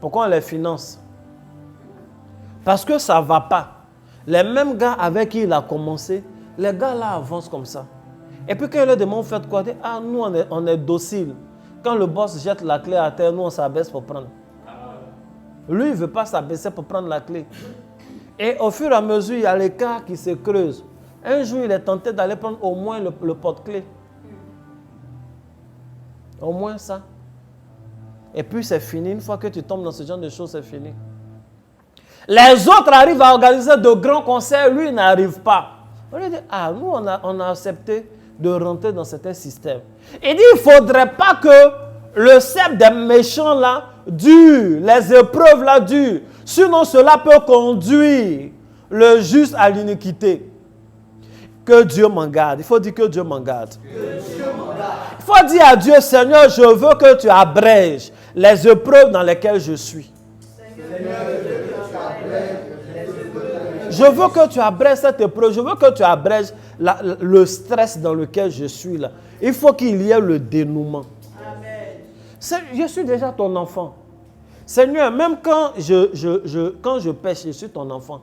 Pourquoi on les finance? Parce que ça ne va pas. Les mêmes gars avec qui il a commencé, les gars là avancent comme ça. Et puis quand il leur demande, faites quoi? Ah, nous on est docile. Quand le boss jette la clé à terre, nous on s'abaisse pour prendre. Lui, il ne veut pas s'abaisser pour prendre la clé. Et au fur et à mesure, il y a l'écart qui se creuse. Un jour, il est tenté d'aller prendre au moins le porte-clés. Au moins ça. Et puis c'est fini. Une fois que tu tombes dans ce genre de choses, c'est fini. Les autres arrivent à organiser de grands concerts. Lui, il n'arrive pas. On lui dit, ah, nous, on a accepté de rentrer dans certains systèmes. Il dit, il ne faudrait pas que le sceptre des méchants là dure, les épreuves là durent. Sinon, cela peut conduire le juste à l'iniquité. Que Dieu m'en garde. Il faut dire que Dieu m'en garde. Il faut dire à Dieu, Seigneur, je veux que tu abrèges les épreuves dans lesquelles je suis. Je veux que tu abrèges cette épreuve. Je veux que tu abrèges le stress dans lequel je suis là. Il faut qu'il y ait le dénouement. Amen. Je suis déjà ton enfant. Seigneur, même quand je pêche, je suis ton enfant.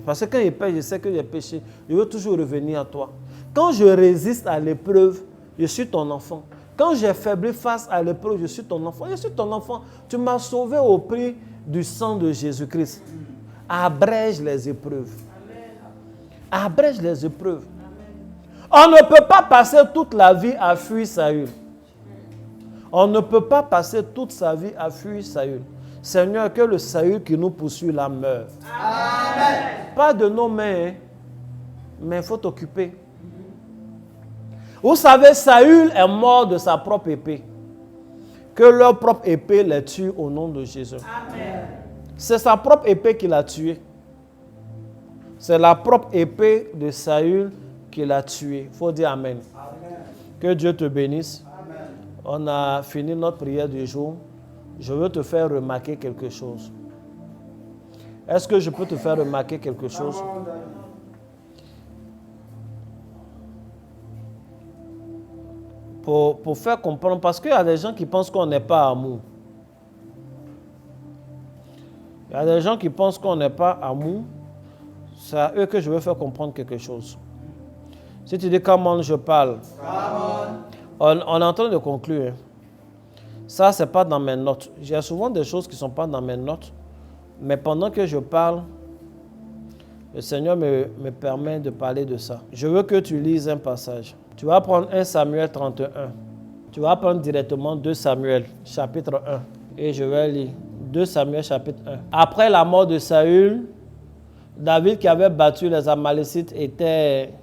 Parce que quand je pêche, je sais que j'ai péché. Je veux toujours revenir à toi. Quand je résiste à l'épreuve, je suis ton enfant. Quand j'ai faibli face à l'épreuve, je suis ton enfant. Je suis ton enfant. Tu m'as sauvé au prix du sang de Jésus-Christ. Abrège les épreuves. Amen. Abrège les épreuves. Amen. On ne peut pas passer toute la vie à fuir Saül. On ne peut pas passer toute sa vie à fuir Saül. Seigneur, que le Saül qui nous poursuit là meure. Amen. Pas de nos mains, hein, mais il faut t'occuper. Vous savez, Saül est mort de sa propre épée. Que leur propre épée les tue au nom de Jésus. Amen. C'est sa propre épée qui l'a tué. C'est la propre épée de Saül qui l'a tué. Il faut dire Amen. Amen. Que Dieu te bénisse. Amen. On a fini notre prière du jour. Je veux te faire remarquer quelque chose. Est-ce que je peux te faire remarquer quelque chose? Pour faire comprendre, parce qu'il y a des gens qui pensent qu'on n'est pas amour. Il y a des gens qui pensent qu'on n'est pas amour. C'est à eux que je veux faire comprendre quelque chose. Si tu dis comment je parle, on est en train de conclure. Hein. Ça, ce n'est pas dans mes notes. J'ai souvent des choses qui ne sont pas dans mes notes. Mais pendant que je parle, le Seigneur me permet de parler de ça. Je veux que tu lises un passage. Tu vas prendre 1 Samuel 31. Tu vas prendre directement 2 Samuel, chapitre 1. Et je vais lire 2 Samuel, chapitre 1. Après la mort de Saül, David qui avait battu les Amalécites était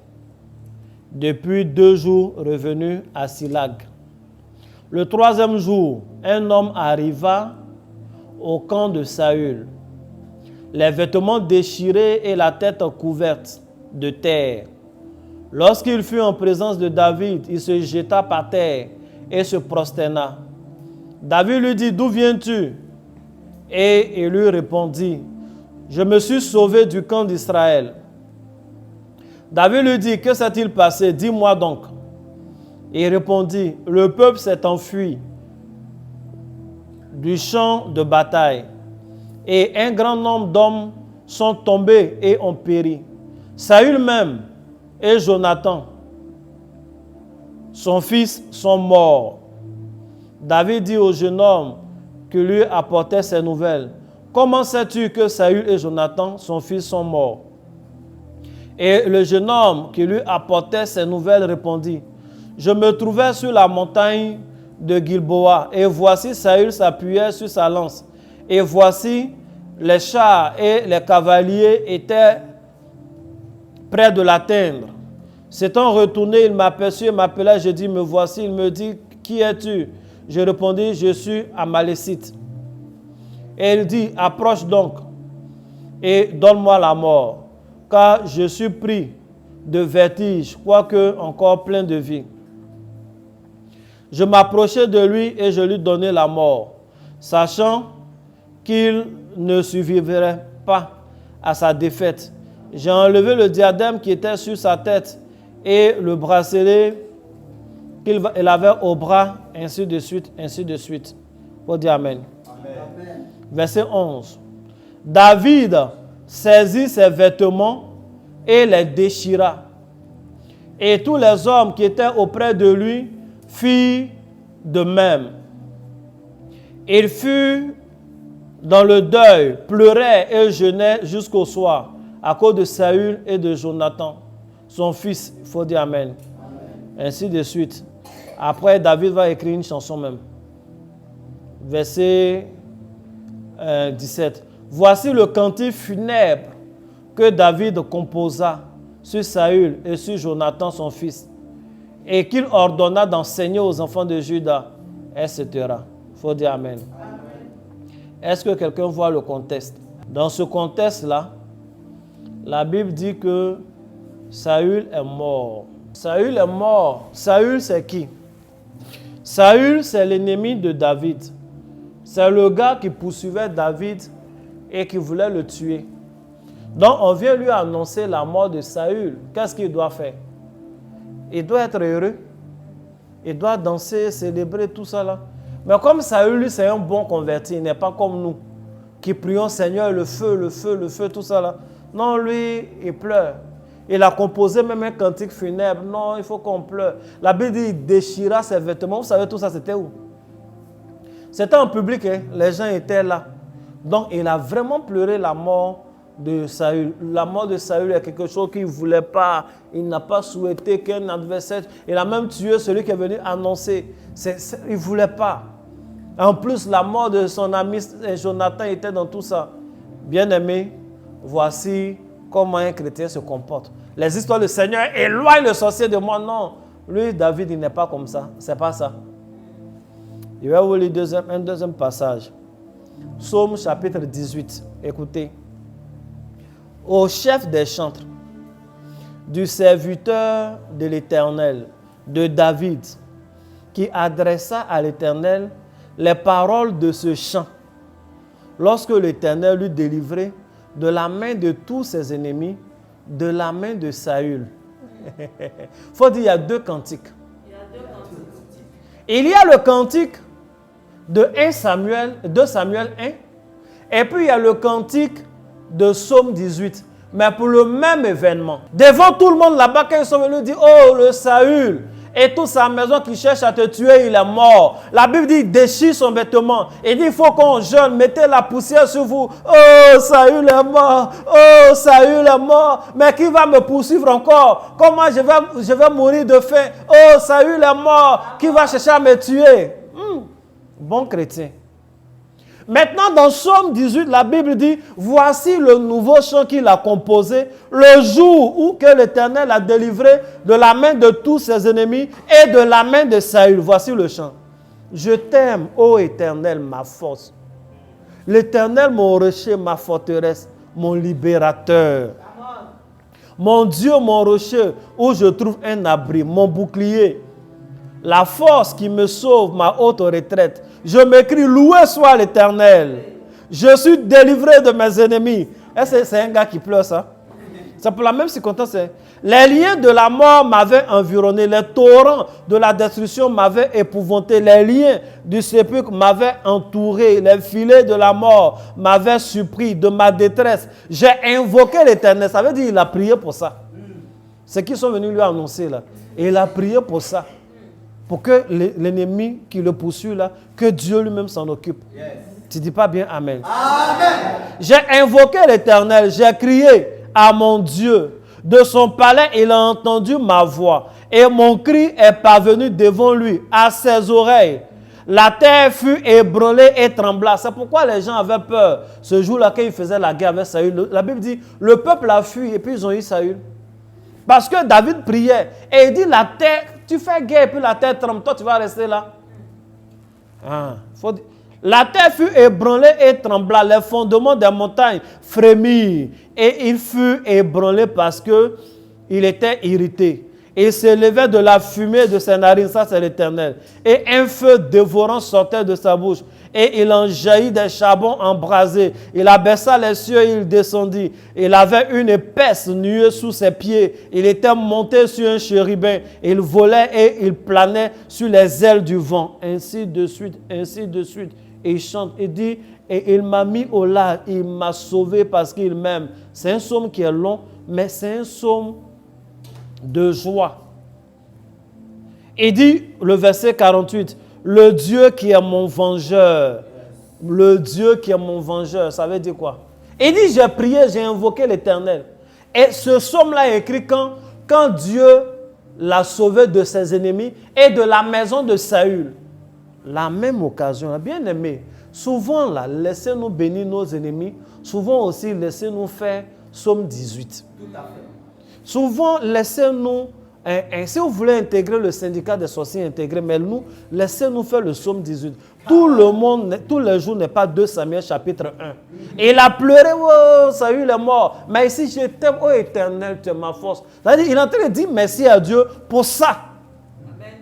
depuis 2 jours revenu à Silag. Le 3e jour, un homme arriva au camp de Saül, les vêtements déchirés et la tête couverte de terre. Lorsqu'il fut en présence de David, il se jeta par terre et se prosterna. David lui dit, « D'où viens-tu » Et il lui répondit, « Je me suis sauvé du camp d'Israël. » David lui dit, « Que s'est-il passé? Dis-moi donc. » Il répondit, « Le peuple s'est enfui du champ de bataille, et un grand nombre d'hommes sont tombés et ont péri. Saül même et Jonathan, son fils, sont morts. » David dit au jeune homme qui lui apportait ces nouvelles, « Comment sais-tu que Saül et Jonathan, son fils, sont morts? » Et le jeune homme qui lui apportait ces nouvelles répondit, « Je me trouvais sur la montagne de Gilboa, et voici Saül s'appuyait sur sa lance, et voici les chars et les cavaliers étaient près de l'atteindre. S'étant retourné, il m'aperçut et m'appela, je dis, me voici. Il me dit, qui es-tu? Je répondis, je suis Amalécite. Et il dit, approche donc et donne-moi la mort, car je suis pris de vertige, quoique encore plein de vie. Je m'approchai de lui et je lui donnai la mort, sachant qu'il ne survivrait pas à sa défaite. J'ai enlevé le diadème qui était sur sa tête et le bracelet qu'il avait au bras, ainsi de suite, ainsi de suite. Faut dire Amen. Amen. Verset 11. David saisit ses vêtements et les déchira. Et tous les hommes qui étaient auprès de lui firent de même. Il fut dans le deuil, pleurait et jeûnait jusqu'au soir à cause de Saül et de Jonathan, son fils. Il faut dire Amen. Amen. Ainsi de suite. Après, David va écrire une chanson même. Verset 17. Voici le cantique funèbre que David composa sur Saül et sur Jonathan, son fils, et qu'il ordonna d'enseigner aux enfants de Juda, etc. Il faut dire Amen. Amen. Est-ce que quelqu'un voit le contexte? Dans ce contexte-là, la Bible dit que Saül est mort. Saül est mort. Saül, c'est qui? Saül, c'est l'ennemi de David. C'est le gars qui poursuivait David et qui voulait le tuer. Donc, on vient lui annoncer la mort de Saül. Qu'est-ce qu'il doit faire? Il doit être heureux. Il doit danser, célébrer, tout ça là. Mais comme Saül, lui, c'est un bon converti, il n'est pas comme nous, qui prions Seigneur, le feu, le feu, le feu, tout ça là. Non, lui, il pleure. Il a composé même un cantique funèbre. Non, il faut qu'on pleure. La Bible dit qu'il déchira ses vêtements. Vous savez tout ça, c'était où? C'était en public, hein? Les gens étaient là. Donc, il a vraiment pleuré la mort de Saül. La mort de Saül est quelque chose qu'il ne voulait pas. Il n'a pas souhaité qu'un adversaire... Il a même tué celui qui est venu annoncer. Il ne voulait pas. En plus, la mort de son ami Jonathan était dans tout ça. Bien-aimé, voici comment un chrétien se comporte. Les histoires du Seigneur éloignent le sorcier de moi. Non, lui, David, il n'est pas comme ça. Ce n'est pas ça. Je vais vous lire un deuxième passage. Psaume chapitre 18. Écoutez. Au chef des chantres, du serviteur de l'Éternel, de David, qui adressa à l'Éternel les paroles de ce chant, lorsque l'Éternel l'eut délivré de la main de tous ses ennemis, de la main de Saül. Il faut dire, il y a deux cantiques. Il y a le cantique de 2 Samuel 1, et puis il y a le cantique de Psaume 18, mais pour le même événement. Devant tout le monde là-bas, quand ils sont venus dire, oh, le Saül et toute sa maison qui cherche à te tuer, il est mort. La Bible dit, il déchire son vêtement. Il dit, il faut qu'on jeûne, mettez la poussière sur vous. Oh, Saül est mort. Oh, Saül est mort. Mais qui va me poursuivre encore? Comment je vais mourir de faim? Oh, Saül est mort. Qui va chercher à me tuer? Bon chrétien. Maintenant, dans Psaume 18, la Bible dit, voici le nouveau chant qu'il a composé, le jour où que l'Éternel a délivré de la main de tous ses ennemis et de la main de Saül. Voici le chant. Je t'aime, ô Éternel, ma force. L'Éternel, mon rocher, ma forteresse, mon libérateur. Mon Dieu, mon rocher, où je trouve un abri, mon bouclier. La force qui me sauve, ma haute retraite. Je m'écris, loué soit l'Éternel. Je suis délivré de mes ennemis. Est-ce que c'est un gars qui pleure ça? C'est pour la même circonstance. Les liens de la mort m'avaient environné. Les torrents de la destruction m'avaient épouvanté. Les liens du sépulcre m'avaient entouré. Les filets de la mort m'avaient surpris de ma détresse. J'ai invoqué l'Éternel. Ça veut dire qu'il a prié pour ça. C'est qu'ils sont venus lui annoncer là. Et il a prié pour ça. Pour que l'ennemi qui le poursuit là, que Dieu lui-même s'en occupe. Yes. Tu ne dis pas bien Amen. Amen. J'ai invoqué l'Éternel, j'ai crié à mon Dieu. De son palais, il a entendu ma voix. Et mon cri est parvenu devant lui, à ses oreilles. La terre fut ébranlée et trembla. C'est pourquoi les gens avaient peur. Ce jour-là, quand ils faisaient la guerre avec Saül, la Bible dit, le peuple a fui et puis ils ont eu Saül. Parce que David priait et il dit, la terre, tu fais guerre et puis la terre tremble, toi tu vas rester là. La terre fut ébranlée et trembla, les fondements des montagnes frémirent et il fut ébranlé parce qu'il était irrité. Il s'élevait de la fumée de ses narines, ça c'est l'Éternel. Et un feu dévorant sortait de sa bouche. Et il en jaillit des charbons embrasés. Il abaissa les cieux et il descendit. Il avait une épaisse nuée sous ses pieds. Il était monté sur un chérubin. Il volait et il planait sur les ailes du vent. Ainsi de suite, ainsi de suite. Et il chante, il dit, et il m'a mis au large, il m'a sauvé parce qu'il m'aime. C'est un psaume qui est long, mais c'est un psaume de joie. Il dit, le verset 48, le Dieu qui est mon vengeur. Le Dieu qui est mon vengeur, ça veut dire quoi? Il dit, j'ai prié, j'ai invoqué l'Éternel. Et ce psaume-là est écrit quand Dieu l'a sauvé de ses ennemis et de la maison de Saül. La même occasion, bien aimé, souvent là, laissez-nous bénir nos ennemis, souvent aussi laissez-nous faire psaume 18. Tout à fait. Souvent, laissez-nous, si vous voulez intégrer le syndicat des sorciers intégrés, mais nous, laissez-nous faire le psaume 18. Tout le monde, tous les jours n'est pas 2 Samuel chapitre 1. Et il a pleuré, oh, Saül est mort. Mais ici, je t'aime, oh Éternel, tu es ma force. C'est-à-dire, il est en train de dire merci à Dieu pour ça. Amen.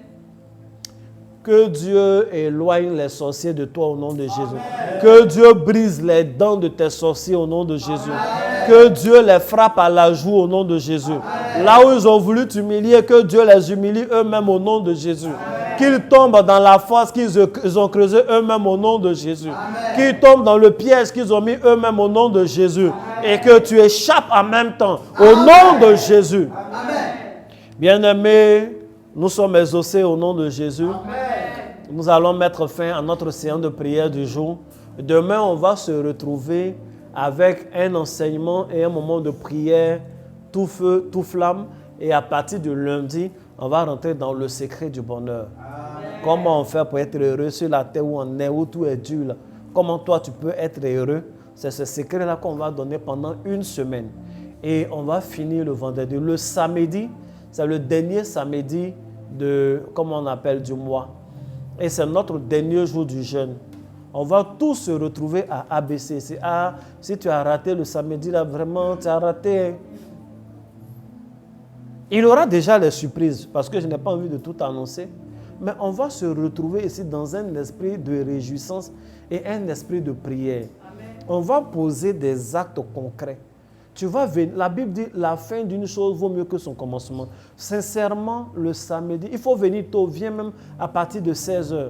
Que Dieu éloigne les sorciers de toi au nom de Jésus. Amen. Que Dieu brise les dents de tes sorciers au nom de Jésus. Amen. Que Dieu les frappe à la joue au nom de Jésus. Amen. Là où ils ont voulu t'humilier, que Dieu les humilie eux-mêmes au nom de Jésus. Qu'ils tombent dans la fosse qu'ils ont creusée eux-mêmes au nom de Jésus. Qu'ils tombent dans le piège qu'ils ont mis eux-mêmes au nom de Jésus. Amen. Et que tu échappes en même temps au nom de Jésus. Bien-aimés, nous sommes exaucés au nom de Jésus. Amen. Nous allons mettre fin à notre séance de prière du jour. Demain, on va se retrouver avec un enseignement et un moment de prière tout feu, tout flamme. Et à partir de lundi, on va rentrer dans le secret du bonheur. Amen. Comment on fait pour être heureux sur la terre où on est, où tout est dur là. Comment toi tu peux être heureux? C'est ce secret-là qu'on va donner pendant une semaine. Et on va finir le vendredi. Le samedi, c'est le dernier samedi de, comment on appelle, du mois. Et c'est notre dernier jour du jeûne. On va tous se retrouver à ABC. Si tu as raté le samedi, là, vraiment, tu as raté. Il y aura déjà les surprises, parce que je n'ai pas envie de tout annoncer. Mais on va se retrouver ici dans un esprit de réjouissance et un esprit de prière. Amen. on va poser des actes concrets. Tu vas venir, la Bible dit la fin d'une chose vaut mieux que son commencement. Sincèrement, le samedi, il faut venir tôt, viens même à partir de 16h.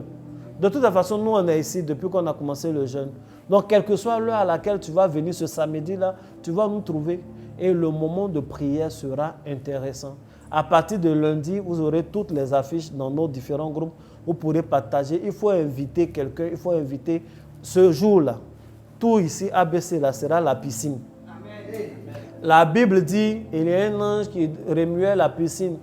De toute façon, nous on est ici depuis qu'on a commencé le jeûne. Donc, quelle que soit l'heure à laquelle tu vas venir ce samedi-là, tu vas nous trouver et le moment de prière sera intéressant. À partir de lundi, vous aurez toutes les affiches dans nos différents groupes. Vous pourrez partager. Il faut inviter quelqu'un, il faut inviter ce jour-là. Tout ici, ABC, là, sera la piscine. La Bible dit, il y a un ange qui remuait la piscine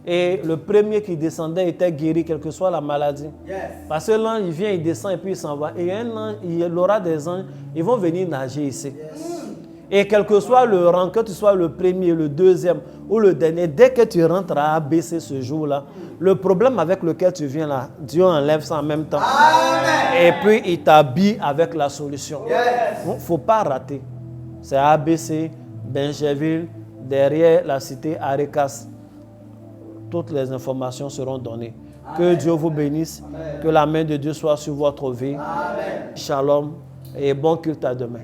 et le premier qui descendait était guéri, quelle que soit la maladie. Yes. Parce que l'ange, il vient, il descend et puis il s'en va. Et un ange, il y aura des anges, ils vont venir nager ici. Yes. Et quel que soit le rang, que tu sois le premier, le deuxième ou le dernier, dès que tu rentres à ABC ce jour-là, le problème avec lequel tu viens là, Dieu enlève ça en même temps. Amen. Et puis il t'habille avec la solution. Il ne faut pas rater. C'est ABC, Benjerville, derrière la cité Arécas. Toutes les informations seront données. Amen. Que Dieu vous bénisse. Amen. Que la main de Dieu soit sur votre vie. Amen. Shalom et bon culte à demain.